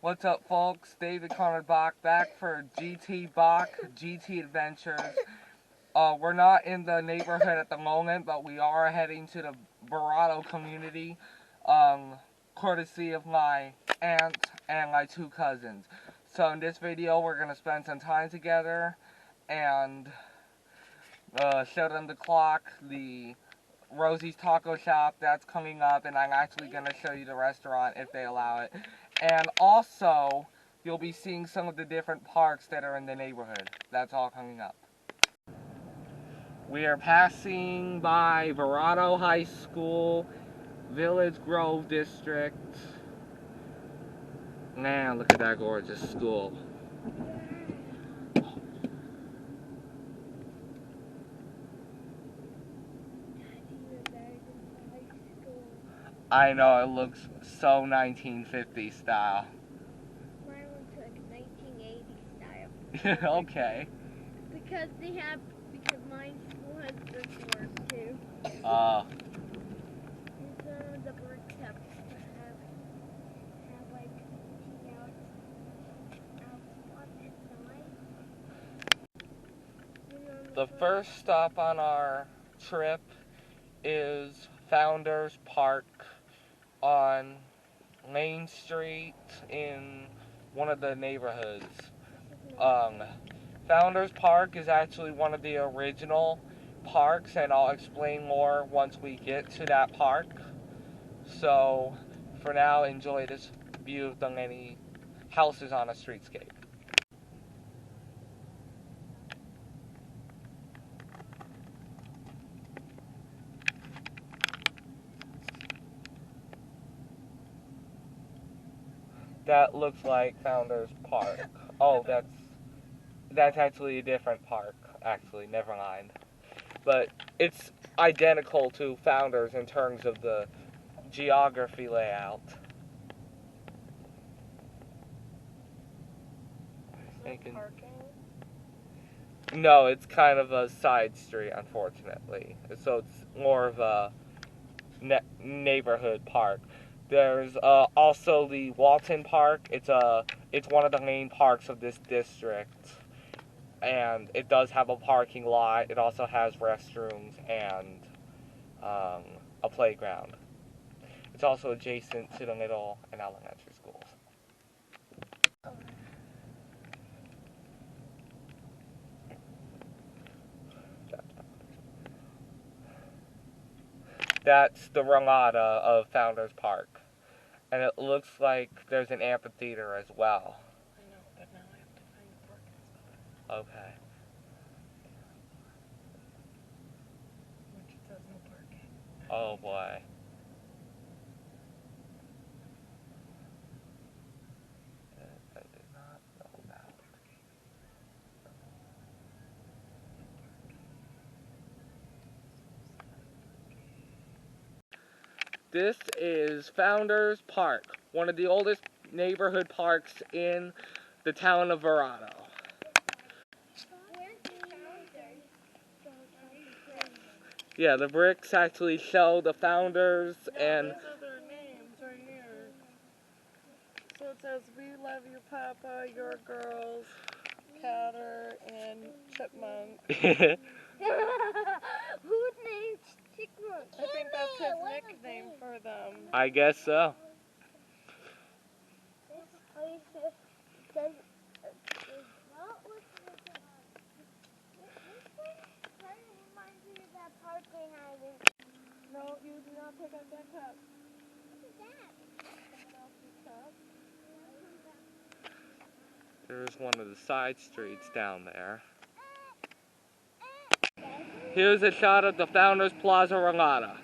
What's up, folks? David Connor Bach back for GT Bach GT Adventures. We're not in the neighborhood at the moment, but we are heading to the Verrado community, courtesy of my aunt and my two cousins. So in this video, we're going to spend some time together and show them the clock, the Rosie's Taco Shop that's coming up, and I'm actually going to show you the restaurant if they allow it. And also, you'll be seeing some of the different parks that are in the neighborhood. That's all coming up. We are passing by Verrado High School, Village Grove District. Man, look at that gorgeous school. I know, it looks so 1950 style. Mine looks like 1980 style. Okay. Because my school has brickwork too. And some of the bricks have like out on inside. the first stop on our trip is Founders Park on Main Street in one of the neighborhoods. Founders Park is actually one of the original parks, and I'll explain more once we get to that park. So for now, enjoy this view of the many houses on a streetscape. That looks like Founders Park. Oh, that's actually a different park, actually, never mind. But it's identical to Founders in terms of the geography layout. Parking? No, it's kind of a side street, unfortunately. So it's more of a neighborhood park. There's also the Walton Park. It's one of the main parks of this district, and it does have a parking lot. It also has restrooms and a playground. It's also adjacent to the middle and elementary schools. That's the Ramada of Founders Park. And it looks like there's an amphitheater as well. I know, but now I have to find the parking spot. Okay. Which it says no parking. Oh boy. I did not know that. This is Founders Park, one of the oldest neighborhood parks in the town of Verrado. Yeah, the bricks actually show the founders and... These are their names right here. So it says, "We love you, Papa, your girls, Catter, and Chipmunk." Whose name's Chipmunk? I think that's his nickname for them. I guess so. No, you do not pick up that cup. There's one of the side streets down there. Here's a shot of the Founders Plaza Ramada.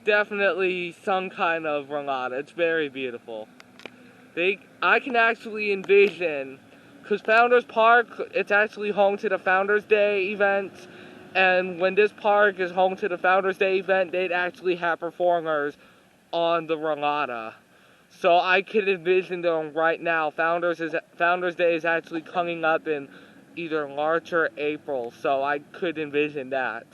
Definitely some kind of Ramada. It's very beautiful. I can actually envision, because Founders Park, it's actually home to the Founders Day event, and when this park is home to the Founders Day event, they'd actually have performers on the Ramada. So I could envision them right now. Founders Day is actually coming up in either March or April, so I could envision that.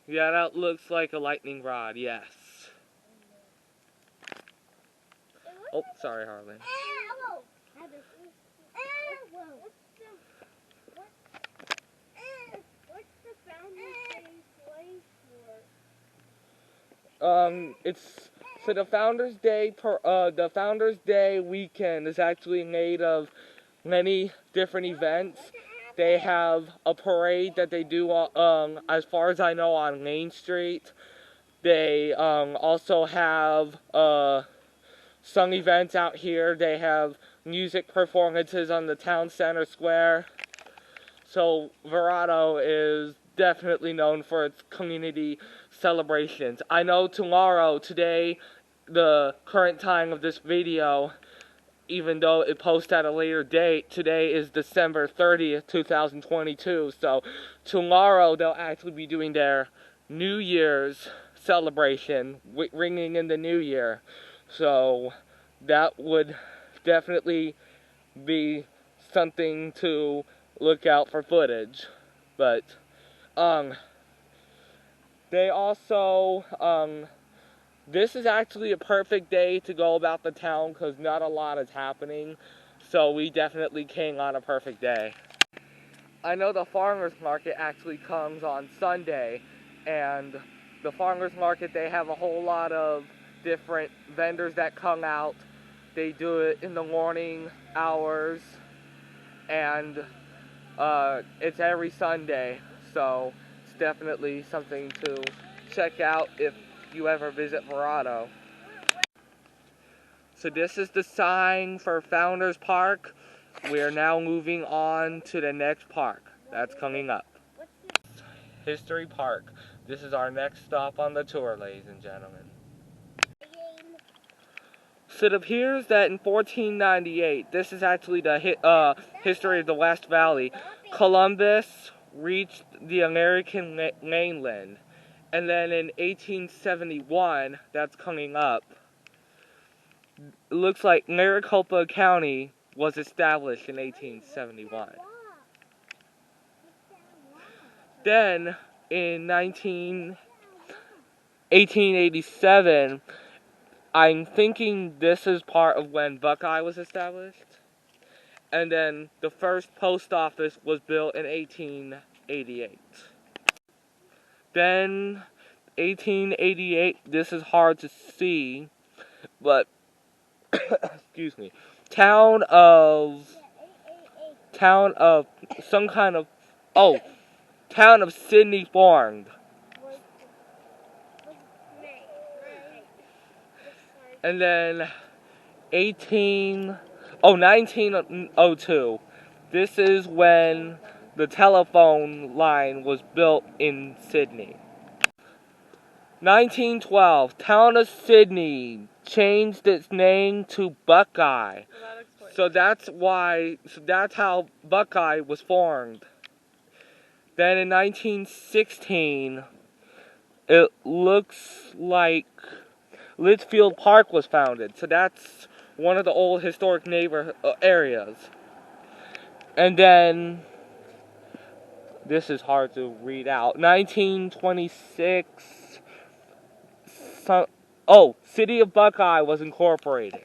Yeah, that looks like a lightning rod, yes. Oh, sorry, Harlan. What's the Founders Day place for? It's so the Founders Day weekend is actually made of many different events. They have a parade that they do, as far as I know, on Main Street. They also have some events out here. They have music performances on the town center square. So Verrado is definitely known for its community celebrations. I know today, the current time of this video, even though it posts at a later date, today is December 30th, 2022. So tomorrow they'll actually be doing their New Year's celebration, ringing in the new year. So that would definitely be something to look out for footage. But they also this is actually a perfect day to go about the town because not a lot is happening, so we definitely came on a perfect day. I know the farmers market actually comes on Sunday, and the farmers market, they have a whole lot of different vendors that come out. They do it in the morning hours, and it's every Sunday, so it's definitely something to check out if you ever visit Verrado. So this is the sign for Founders Park. We are now moving on to the next park that's coming up. History Park. This is our next stop on the tour, ladies and gentlemen. So it appears that in 1498, this is actually the history of the West Valley, Columbus reached the American mainland. And then in 1871, that's coming up, it looks like Maricopa County was established in 1871. Then, in 1887, I'm thinking this is part of when Buckeye was established. And then the first post office was built in 1888. Then, 1888, this is hard to see, but, excuse me, town of Sydney formed. And then 1902, this is when the telephone line was built in Sydney. 1912, town of Sydney changed its name to Buckeye. So that's how Buckeye was formed. Then in 1916, it looks like Litchfield Park was founded. So that's one of the old historic neighborhood areas. And then, this is hard to read out, 1926, City of Buckeye was incorporated.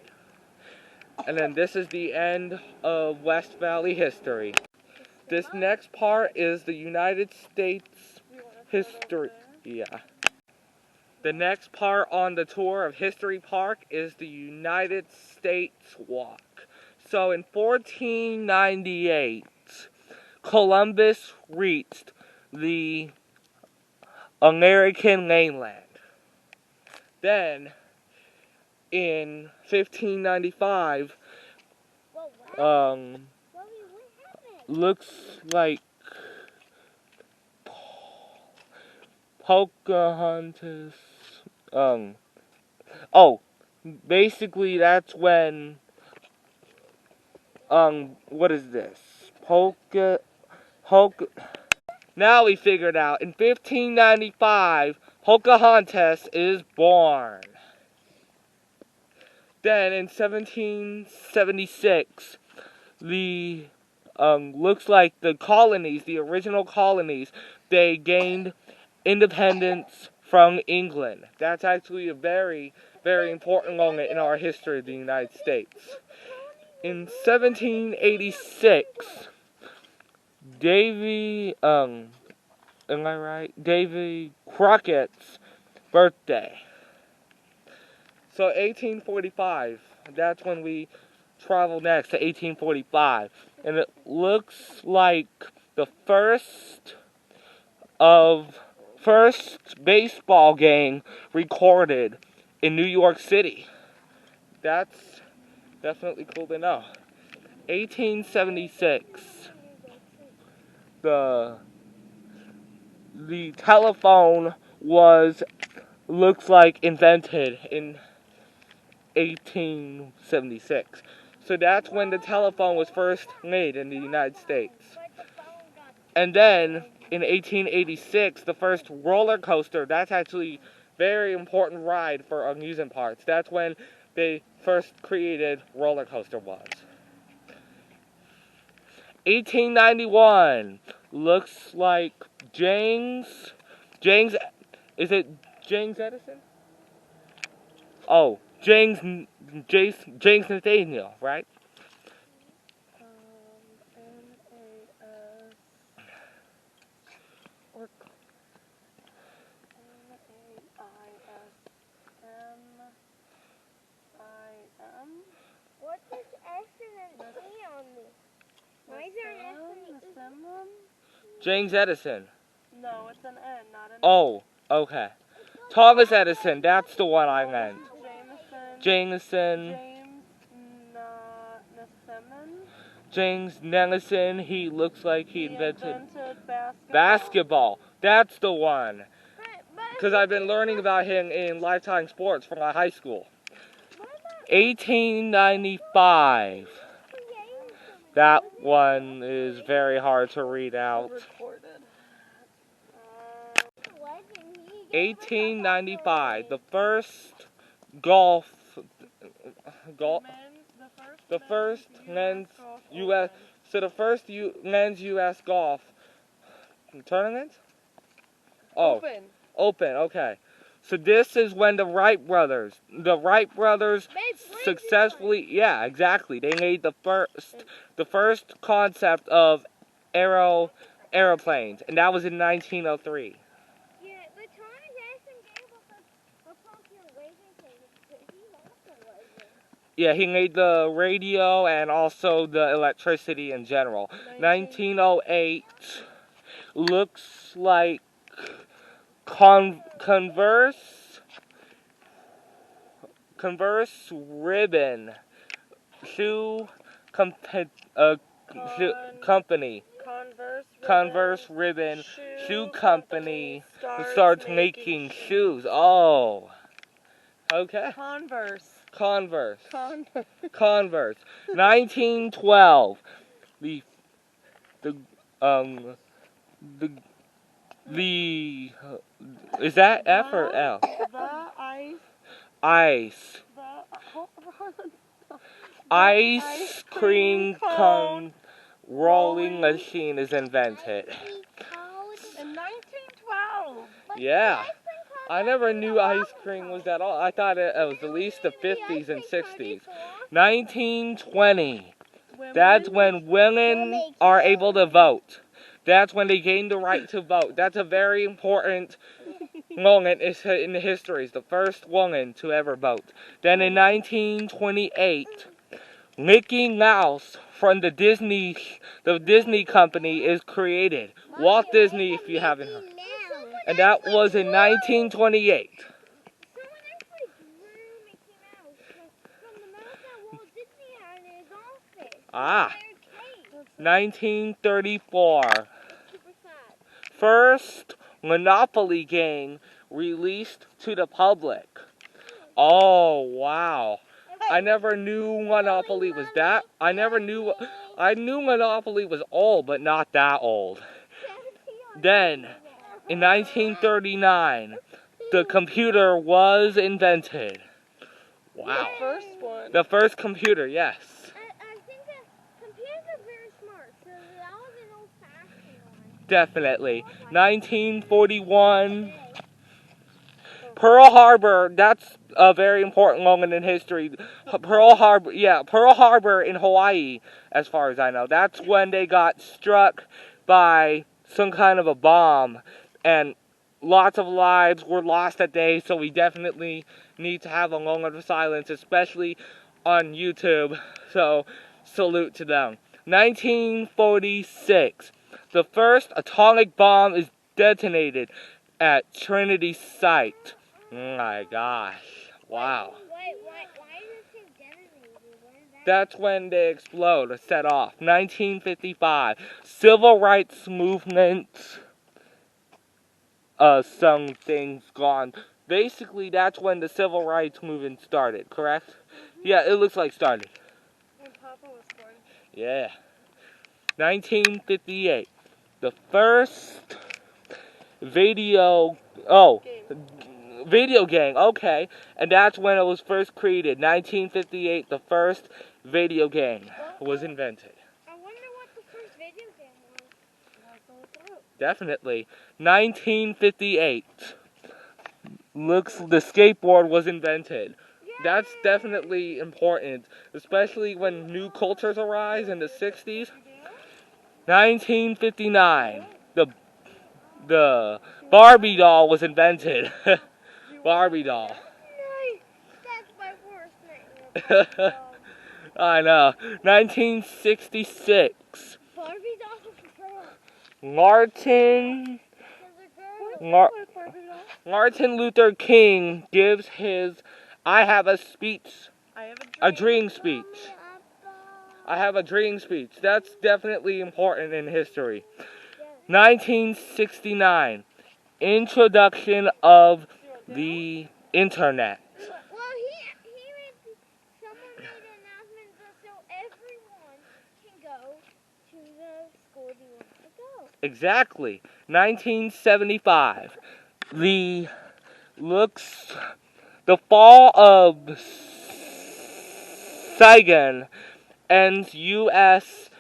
And then this is the end of West Valley history. This next part is the United States history. Yeah. The next part on the tour of History Park is the United States Walk. So in 1498, Columbus reached the American mainland. Then, in 1595, looks like Pocahontas, basically that's when, what is this? Now we figured out, in 1595, Pocahontas is born. Then in 1776, looks like the colonies, the original colonies, they gained independence from England. That's actually a very, very important moment in our history of the United States. In 1786, am I right? Davy Crockett's birthday. So 1845, that's when we travel next to 1845. And it looks like the first baseball game recorded in New York City. That's definitely cool to know. 1876, the telephone looks like invented in 1876. So that's when the telephone was first made in the United States. And then in 1886, the first roller coaster, that's actually a very important ride for amusement parks. That's when they first created roller coaster was. 1891, looks like James, is it James Edison? Oh, James Nathaniel, right? N-A-S or N-A-I-S-M-I-M. What does S and an E on me? Why is there an S and an E? James Edison. No, it's an N, not an Oh, okay. Thomas Edison, that's the one I meant. Jameson. James Nelson, he looks like he invented basketball. basketball. That's the one. Because I've been learning about him in Lifetime Sports from my high school. 1895. That one is very hard to read out. 1895, the first men's U.S. So the first men's U.S. golf tournament? Oh, open. Okay. So this is when the Wright brothers successfully, yeah, exactly. They made the first concept of aeroplanes, and that was in 1903. Yeah, but Thomas Edison gave us a population thing. He also was it. Yeah, he made the radio and also the electricity in general. 1908 looks like Converse ribbon shoe company. Converse ribbon shoe company starts making shoes. Oh, okay. Converse. 1912. The is that F or L? Ice cream cone rolling machine is invented. In 1912. Yeah. I never knew ice cream was that old. I thought it was at least the 50s and 60s. 1920. That's when women are able to vote. That's when they gain the right to vote. That's a very important moment in the history. It's the first woman to ever vote. Then in 1928, Mickey Mouse from the Disney company is created. Walt Disney, if you haven't heard. And that was in 1928. Someone actually drew Mickey Mouse from the mouse that Walt Disney had in his office. Ah. 1934. Super sad. First Monopoly game released to the public. Oh, wow. I never knew Monopoly was that. I knew Monopoly was old, but not that old. Then, in 1939, the computer was invented. Wow. The first one. The first computer, yes. I think that computers are very smart, so that was an old-fashioned one. definitely. 1941. Pearl Harbor, that's a very important moment in history. Pearl Harbor in Hawaii, as far as I know. That's when they got struck by some kind of a bomb, and lots of lives were lost that day, so we definitely need to have a moment of silence, especially on YouTube, so salute to them. 1946, the first atomic bomb is detonated at Trinity site. Oh my gosh, wow. Why does it say detonated? What is that? That's when they explode or set off. 1955, civil rights movement, some things gone. Basically, that's when the civil rights movement started, correct? Mm-hmm. Yeah, it looks like started. When Papa was born. Yeah. 1958, the first video game, okay, and that's when it was first created. 1958, the first video game was invented. I wonder what the first video game was. Definitely. 1958, the skateboard was invented. That's definitely important, especially when new cultures arise in the 60s. 1959, the Barbie doll was invented. Barbie doll. Nice. That's my worst nightmare. I know. 1966, Barbie dolls are girls. Martin Luther King gives his I have a dream speech. I have a dream speech. That's definitely important in history. 1969, introduction of the internet. Well, someone made an announcement so everyone can go to the school they want to go. Exactly. 1975, the fall of Saigon ends U.S.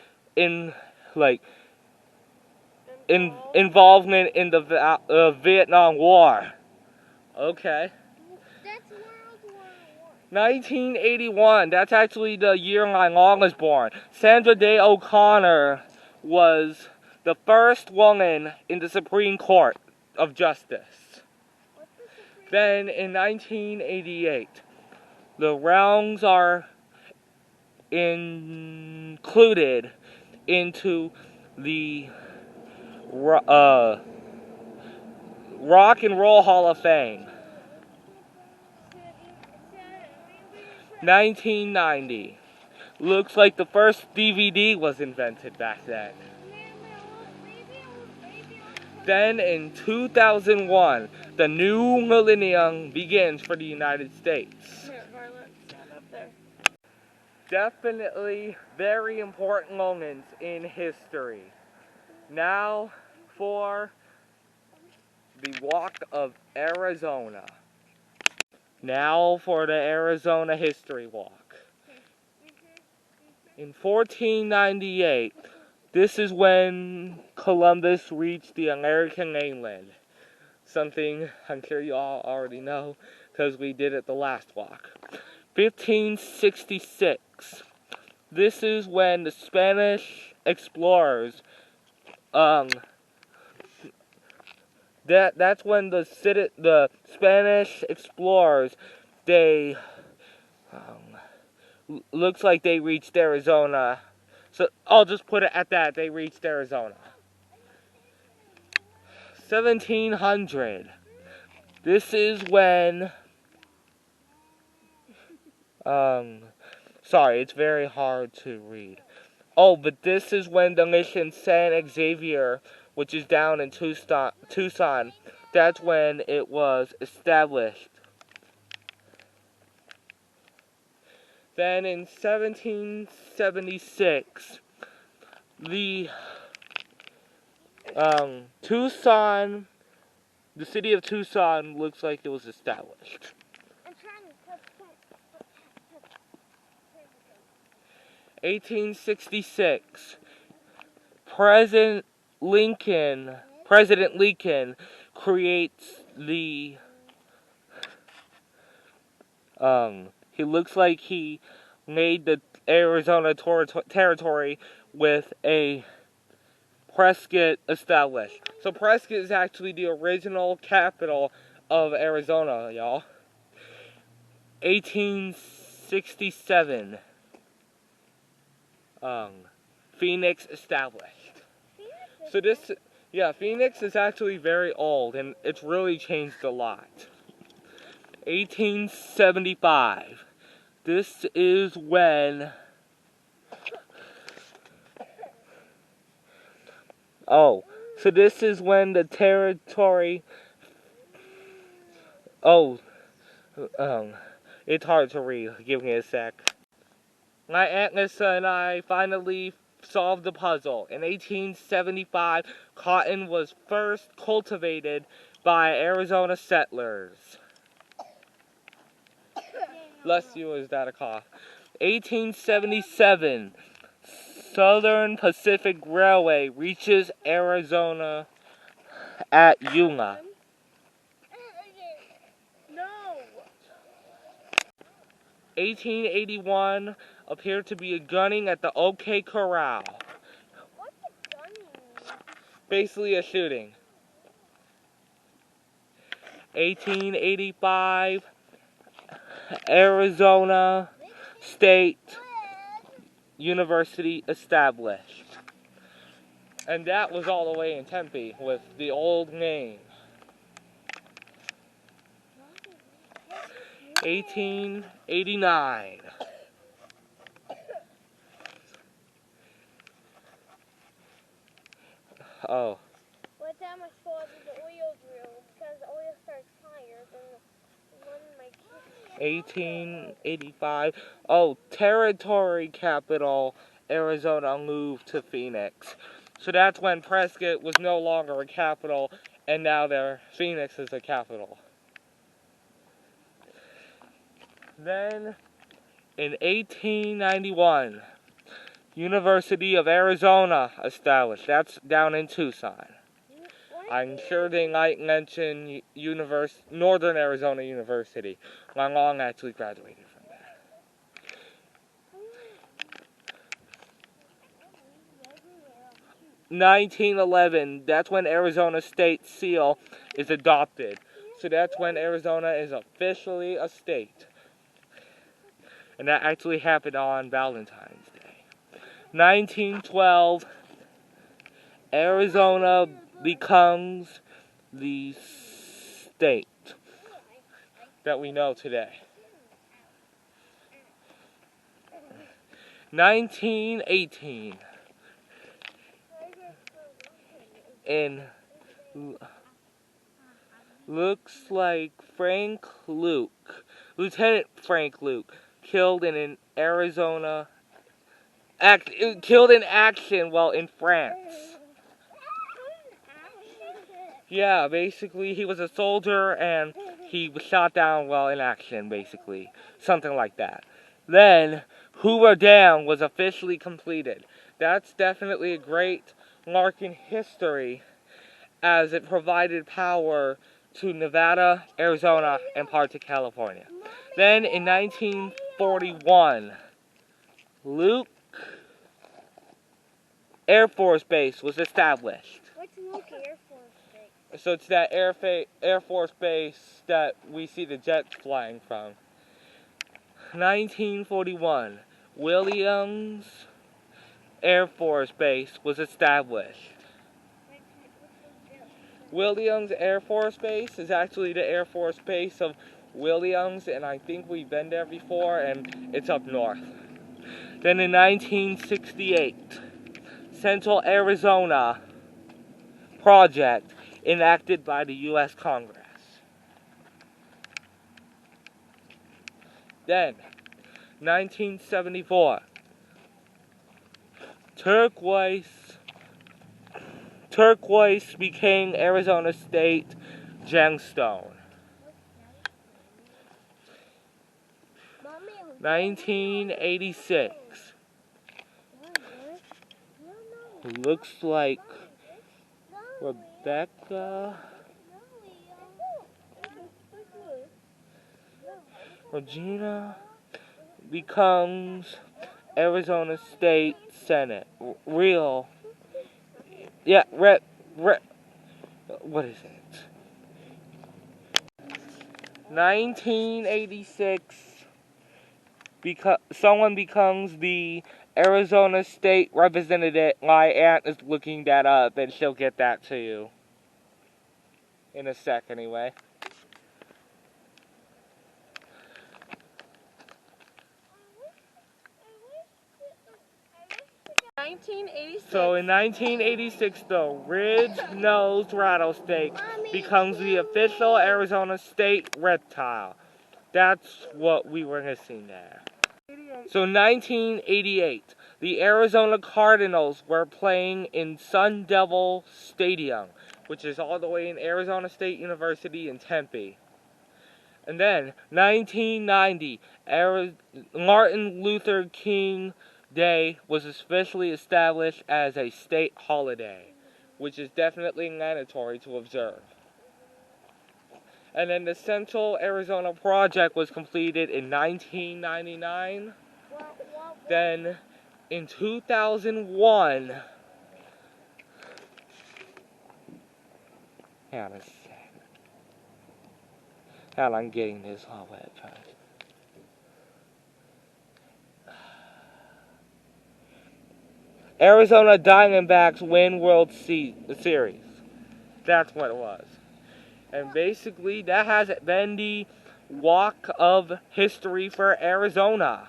involvement in the Vietnam War. Okay. That's World War I. 1981. That's actually the year my mom was born. Sandra Day O'Connor was the first woman in the Supreme Court of Justice. Then in 1988, the realms are included into the Rock and Roll Hall of Fame. 1990. Looks like the first DVD was invented back then. Then in 2001, the new millennium begins for the United States. Here, Violet, stand up there. Definitely very important moments in history. Now for the Walk of Arizona. Now for the Arizona History Walk. In 1498, this is when Columbus reached the American mainland. Something I'm sure you all already know because we did it the last walk. 1566. This is when the Spanish explorers, that's when the Spanish explorers, they, looks like they reached Arizona. So I'll just put it at that. They reached Arizona. 1700. This is when, sorry, it's very hard to read. Oh, but this is when the mission San Xavier, which is down in Tucson, that's when it was established. Then in 1776, the city of Tucson looks like it was established. 1866, President President Lincoln creates the, he looks like he made the Arizona territory with a Prescott established. So Prescott is actually the original capital of Arizona, y'all. 1867. Phoenix established. So this, yeah, Phoenix is actually very old and it's really changed a lot. 1875. This is when, so this is when the territory, it's hard to read, give me a sec. My Aunt Lisa and I finally solved the puzzle. In 1875, cotton was first cultivated by Arizona settlers. Bless you, is that a cough? 1877, Southern Pacific Railway reaches Arizona at Yuma. No. 1881, appeared to be a gunning at the OK Corral. What's a gunning? Basically a shooting. 1885, Arizona State University established. And that was all the way in Tempe with the old name. 1889. Oh. What time I saw the oil drill because the oil starts fire, then one of my kids. 1885. Oh, territory capital, Arizona moved to Phoenix. So that's when Prescott was no longer a capital, and now Phoenix is a capital. Then, in 1891, University of Arizona established. That's down in Tucson. I'm sure they might mention Northern Arizona University. My mom actually graduated from there. 1911, that's when Arizona State Seal is adopted. So that's when Arizona is officially a state. And that actually happened on Valentine's Day. 1912, Arizona becomes the state that we know today. 1918, and looks like Lieutenant Frank Luke, killed in an killed in action while in France. Yeah, basically he was a soldier and he was shot down while in action, basically. Something like that. Then, Hoover Dam was officially completed. That's definitely a great mark in history as it provided power to Nevada, Arizona, and parts of California. Then in 1941, Luke Air Force Base was established. What's Luke Air Force Base? So it's that Air Force Base that we see the jets flying from. 1941, Williams Air Force Base was established. Williams Air Force Base is actually the Air Force Base of Williams, and I think we've been there before, and it's up north. Then in 1968, Central Arizona Project enacted by the U.S. Congress. Then, 1974, turquoise became Arizona State gemstone. 1986, looks like Rebecca. Regina becomes Arizona State Senate. Real. Yeah, what is it? 1986. Someone becomes the Arizona State Representative. My aunt is looking that up, and she'll get that to you in a sec, anyway. So in 1986, the ridge-nosed rattlesnake becomes the official Arizona State reptile. That's what we were missing there. So 1988, the Arizona Cardinals were playing in Sun Devil Stadium, which is all the way in Arizona State University in Tempe. And then 1990, Martin Luther King Day was officially established as a state holiday, which is definitely mandatory to observe. And then the Central Arizona Project was completed in 1999. Then in 2001, hang on a second. Hang on, I'm getting this all wet first. Arizona Diamondbacks win World Series. That's what it was. And basically, that has been the walk of history for Arizona.